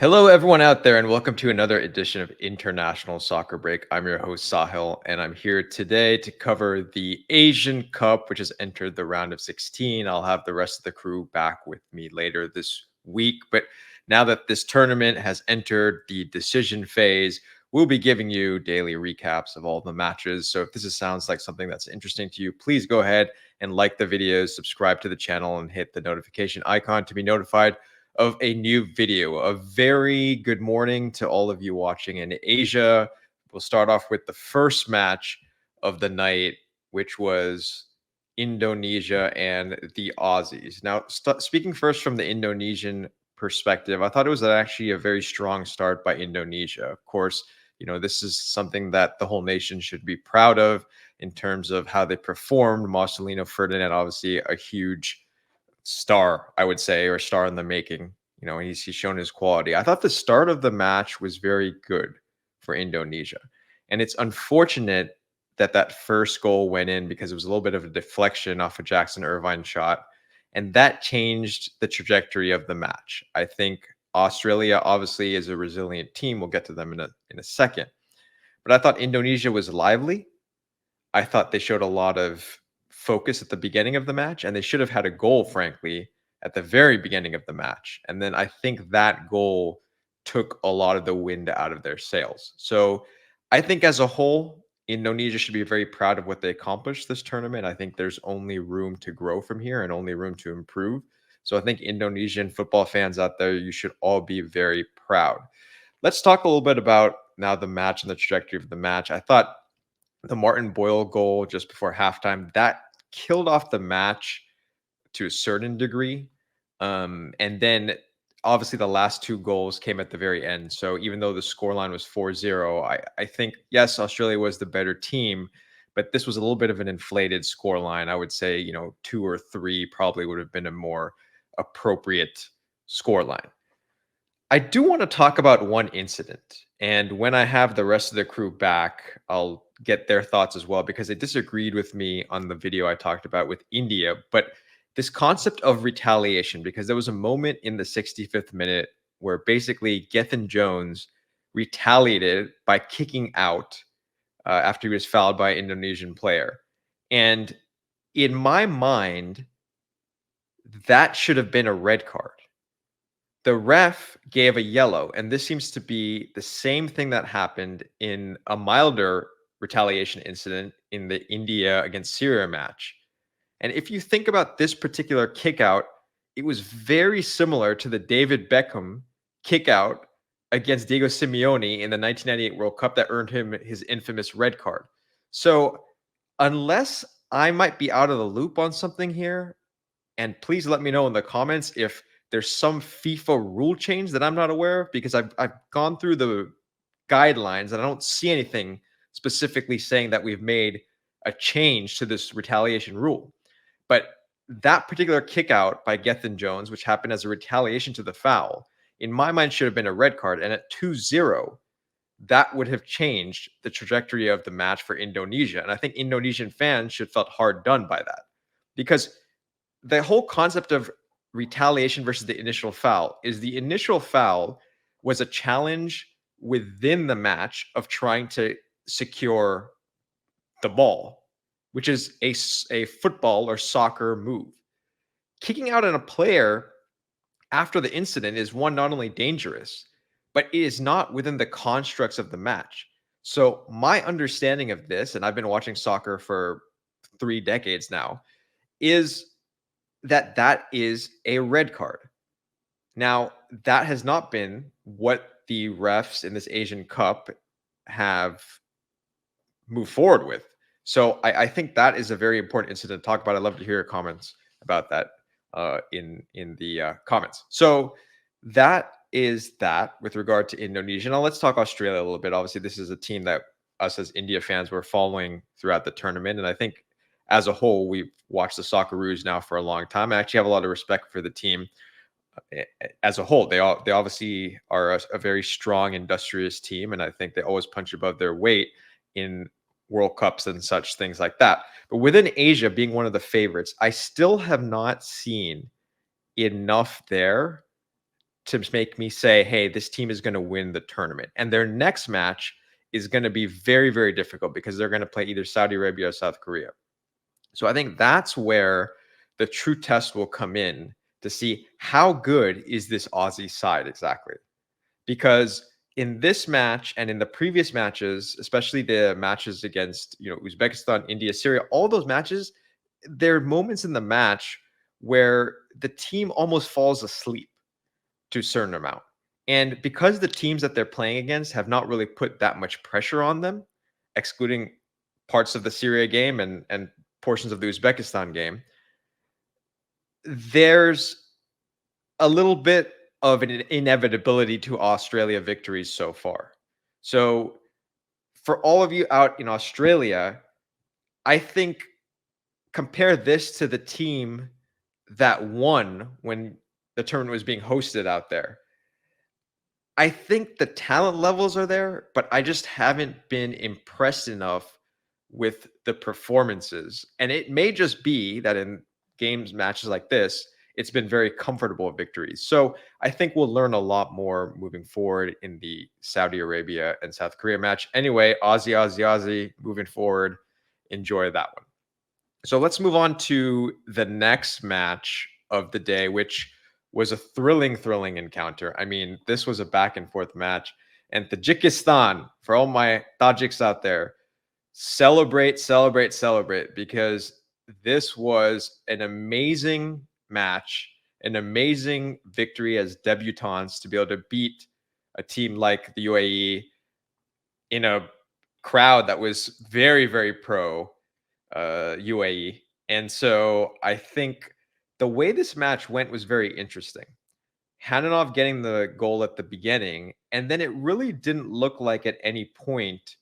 Hello, everyone out there, and welcome to another edition of International Soccer Break. I'm your host, Sahil, and I'm here today to cover the Asian Cup, which has entered the round of 16. I'll have the rest of the crew back with me later this week. But now that this tournament has entered the decision phase, we'll be giving you daily recaps of all the matches. So if sounds like something that's interesting to you, please go ahead and like the videos, subscribe to the channel, and hit the notification icon to be notified of a new video. A very good morning to all of you watching in Asia. We'll start off with the first match of the night, which was Indonesia and the Aussies. Now, speaking first from the Indonesian perspective, I thought it was actually a very strong start by Indonesia. Of course, this is something that the whole nation should be proud of in terms of how they performed. Marcelino Ferdinand, obviously a huge star, I would say, or star in the making. He's shown his quality. I thought the start of the match was very good for Indonesia. And it's unfortunate that that first goal went in because it was a little bit of a deflection off a Jackson Irvine shot. And that changed the trajectory of the match. I think Australia obviously is a resilient team. We'll get to them in a second. But I thought Indonesia was lively. I thought they showed a lot of focus at the beginning of the match, and they should have had a goal, frankly, at the very beginning of the match. And then I think that goal took a lot of the wind out of their sails. So I think as a whole, Indonesia should be very proud of what they accomplished this tournament. I think there's only room to grow from here and only room to improve. So I think Indonesian football fans out there, you should all be very proud. Let's talk a little bit about now the match and the trajectory of the match. I thought the Martin Boyle goal just before halftime, that killed off the match to a certain degree. And then obviously the last two goals came at the very end. So even though the scoreline was 4-0, I think, yes, Australia was the better team, but this was a little bit of an inflated scoreline. I would say, 2 or 3 probably would have been a more appropriate scoreline. I do want to talk about one incident. And when I have the rest of the crew back, I'll get their thoughts as well, because they disagreed with me on the video I talked about with India. But this concept of retaliation, because there was a moment in the 65th minute where basically Gethin Jones retaliated by kicking out after he was fouled by an Indonesian player. And in my mind, that should have been a red card. The ref gave a yellow, and this seems to be the same thing that happened in a milder retaliation incident in the India against Syria match. And if you think about this particular kickout, it was very similar to the David Beckham kickout against Diego Simeone in the 1998 World Cup that earned him his infamous red card. So unless I might be out of the loop on something here, and please let me know in the comments if there's some FIFA rule change that I'm not aware of, because I've gone through the guidelines and I don't see anything specifically saying that we've made a change to this retaliation rule. But that particular kick out by Gethin Jones, which happened as a retaliation to the foul, in my mind should have been a red card. And at 2-0, that would have changed the trajectory of the match for Indonesia. And I think Indonesian fans should felt hard done by that, because the whole concept of retaliation versus the initial foul is the initial foul was a challenge within the match of trying to secure the ball, which is a football or soccer move. Kicking out on a player after the incident is, one, not only dangerous, but it is not within the constructs of the match. So my understanding of this, and I've been watching soccer for 3 decades now, is that is a red card. Now, that has not been what the refs in this Asian Cup have moved forward with. So I think that is a very important incident to talk about. I'd love to hear your comments about that in the comments. So that is that with regard to Indonesia. Now let's talk Australia a little bit. Obviously, this is a team that us as India fans were following throughout the tournament, and I think as a whole, we've watched the Socceroos now for a long time. I actually have a lot of respect for the team as a whole. They obviously are a very strong, industrious team, and I think they always punch above their weight in World Cups and such things like that. But within Asia, being one of the favorites, I still have not seen enough there to make me say, hey, this team is going to win the tournament. And their next match is going to be very, very difficult because they're going to play either Saudi Arabia or South Korea. So I think that's where the true test will come in to see how good is this Aussie side exactly. Because in this match and in the previous matches, especially the matches against, Uzbekistan, India, Syria, all those matches, there are moments in the match where the team almost falls asleep to a certain amount. And because the teams that they're playing against have not really put that much pressure on them, excluding parts of the Syria game and portions of the Uzbekistan game, there's a little bit of an inevitability to Australia victories so far. So for all of you out in Australia, I think compare this to the team that won when the tournament was being hosted out there. I think the talent levels are there, but I just haven't been impressed enough with the performances. And it may just be that in matches like this, it's been very comfortable victories. So I think we'll learn a lot more moving forward in the Saudi Arabia and South Korea match. Anyway, Aussie, moving forward. Enjoy that one. So let's move on to the next match of the day, which was a thrilling encounter. I mean, this was a back and forth match. And Tajikistan, for all my Tajiks out there, celebrate, because this was an amazing match, an amazing victory as debutants to be able to beat a team like the UAE in a crowd that was very, very pro UAE. And so I think the way this match went was very interesting. Hananov getting the goal at the beginning, and then it really didn't look like at any point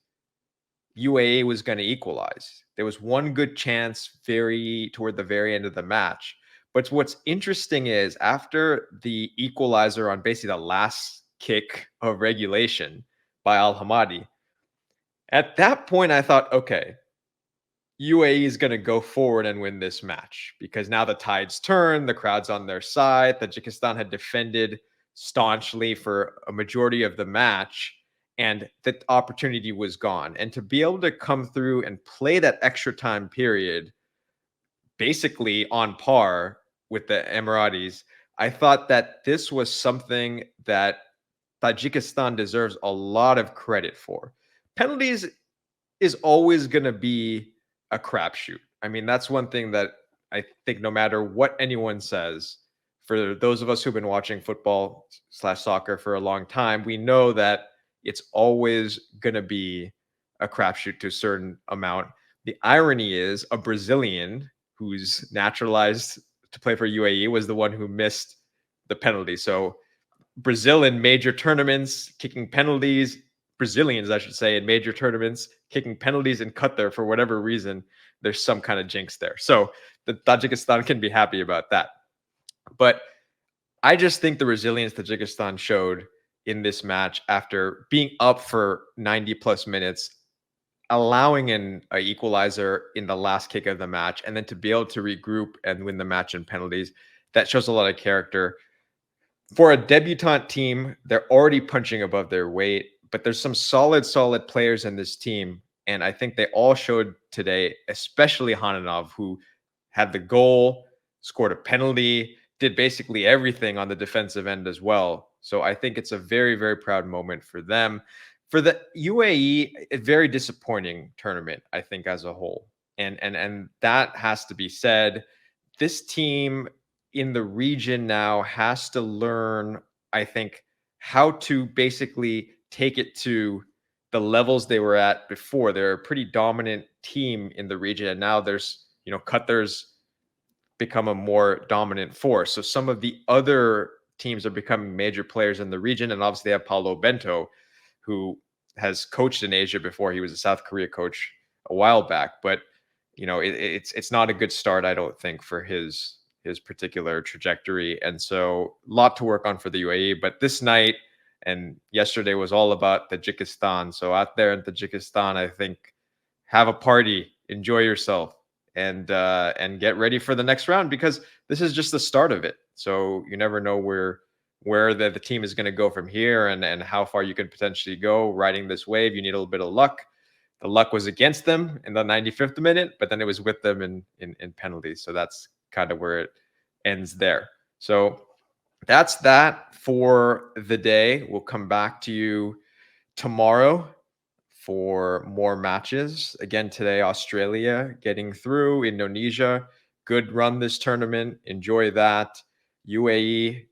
UAE was going to equalize. There was one good chance toward the very end of the match. But what's interesting is after the equalizer on basically the last kick of regulation by Al Hamadi, at that point I thought, okay, UAE is going to go forward and win this match because now the tides turn, the crowd's on their side. Tajikistan had defended staunchly for a majority of the match, and the opportunity was gone. And to be able to come through and play that extra time period, basically on par with the Emiratis, I thought that this was something that Tajikistan deserves a lot of credit for. Penalties is always going to be a crapshoot. I mean, that's one thing that I think no matter what anyone says, for those of us who've been watching football/soccer for a long time, we know that it's always going to be a crapshoot to a certain amount. The irony is a Brazilian who's naturalized to play for UAE was the one who missed the penalty. So Brazil in major tournaments, kicking penalties, Brazilians, I should say, in major tournaments, kicking penalties in Qatar for whatever reason, there's some kind of jinx there. So the Tajikistan can be happy about that. But I just think the resilience Tajikistan showed in this match after being up for 90 plus minutes, allowing an equalizer in the last kick of the match, and then to be able to regroup and win the match in penalties, that shows a lot of character. For a debutante team, they're already punching above their weight, but there's some solid players in this team. And I think they all showed today, especially Hananov, who had the goal, scored a penalty, did basically everything on the defensive end as well. So I think it's a very, very proud moment for them. For the UAE, a very disappointing tournament, I think, as a whole. And that has to be said. This team in the region now has to learn, I think, how to basically take it to the levels they were at before. They're a pretty dominant team in the region, and now there's, Qatar's become a more dominant force. So some of the other teams are becoming major players in the region, and obviously they have Paulo Bento, who has coached in Asia before. He was a South Korea coach a while back, but it's not a good start, I don't think, for his particular trajectory. And so a lot to work on for the UAE. But this night and yesterday was all about Tajikistan. So out there in Tajikistan, I think, have a party, enjoy yourself, and get ready for the next round, because this is just the start of it. So you never know where where the team is going to go from here and how far you could potentially go riding this wave. You need a little bit of luck. The luck was against them in the 95th minute, but then it was with them in penalties. So that's kind of where it ends there. So that's that for the day. We'll come back to you tomorrow for more matches. Again, today, Australia getting through, Indonesia, good run this tournament. Enjoy that. UAE,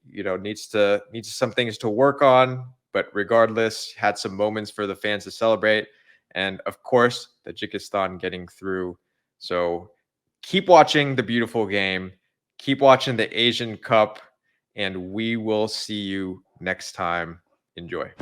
needs some things to work on, but regardless, had some moments for the fans to celebrate. And of course, Tajikistan getting through. So keep watching the beautiful game. Keep watching the Asian Cup, and we will see you next time. Enjoy.